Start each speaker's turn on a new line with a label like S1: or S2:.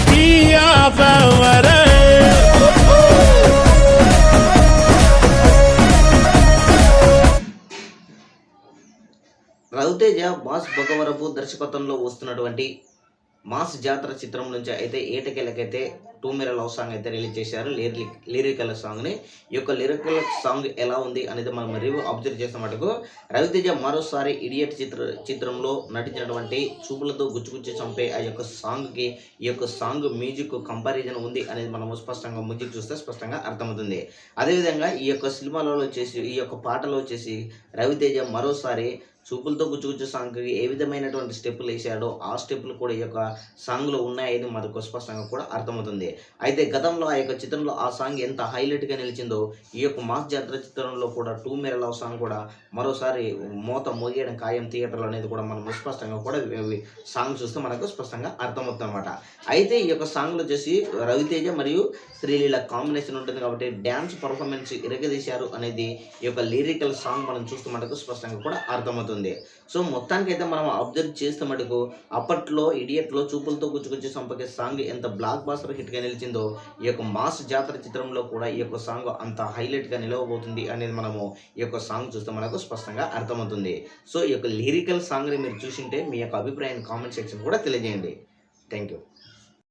S1: दिया फवर
S2: రవితేజ బాస్ భగవరపు దర్శకత్వంలో వస్తున్నటువంటి మాస్ జాతర చిత్రం నుంచి అయితే ఏటకెళ్ళకైతే టూ మేర లవ్ సాంగ్ అయితే రిలీజ్ చేశారు. లిరికల్ సాంగ్ని. ఈ యొక్క లిరికల్ సాంగ్ ఎలా ఉంది అనేది మనం రివ్యూ అబ్జర్వ్ చేసిన మటుకు రవితేజ మరోసారి ఇడియట్ చిత్రంలో నటించినటువంటి చూపులతో గుచ్చుగుచ్చి చంపే ఆ యొక్క సాంగ్కి ఈ యొక్క సాంగ్ మ్యూజిక్ కంపారిజన్ ఉంది అనేది మనం స్పష్టంగా మ్యూజిక్ చూస్తే స్పష్టంగా అర్థమవుతుంది. అదేవిధంగా ఈ యొక్క సినిమాలలో వచ్చేసి ఈ యొక్క పాటలో వచ్చేసి రవితేజ మరోసారి చూపులతో గుచ్చుగుచ్చు సాంగ్కి ఏ విధమైనటువంటి స్టెప్పులు వేసాడో ఆ స్టెప్పులు కూడా ఈ యొక్క సాంగ్లో ఉన్నాయని మనకు స్పష్టంగా కూడా అర్థమవుతుంది. అయితే గతంలో ఆ యొక్క చిత్రంలో ఆ సాంగ్ ఎంత హైలైట్గా నిలిచిందో ఈ యొక్క మాస్ జాతర చిత్రంలో కూడా టూ మేర లవ్ సాంగ్ కూడా మరోసారి మోత మోగేయడం ఖాయం థియేటర్లో అనేది కూడా మనం స్పష్టంగా కూడా సాంగ్ చూస్తే మనకు స్పష్టంగా అర్థమవుతుంది అనమాట. అయితే ఈ యొక్క సాంగ్లో వచ్చేసి రవితేజ మరియు శ్రీలీల కాంబినేషన్ ఉంటుంది కాబట్టి డ్యాన్స్ పర్ఫార్మెన్స్ ఇరగదీశారు అనేది ఈ యొక్క లిరికల్ సాంగ్ మనం చూస్తే మనకు స్పష్టంగా కూడా అర్థమవుతుంది. సో మొత్తానికి అయితే మనం అబ్జర్వ్ చేస్తే మటుకు అప్పట్లో ఇడియట్లో చూపులతో గుచ్చుకొచ్చి సంపకే సాంగ్ ఎంత బ్లాక్ బాస్టర్ హిట్గా నిలిచిందో ఈ యొక్క మాస్ జాతర చిత్రంలో కూడా ఈ యొక్క సాంగ్ అంత హైలైట్గా నిలవబోతుంది అనేది మనము ఈ యొక్క సాంగ్ చూస్తే మనకు స్పష్టంగా అర్థమవుతుంది. సో ఈ యొక్క లిరికల్ సాంగ్ని మీరు చూసింటే మీ యొక్క అభిప్రాయాన్ని కామెంట్ సెక్షన్ కూడా తెలియజేయండి. Thank you.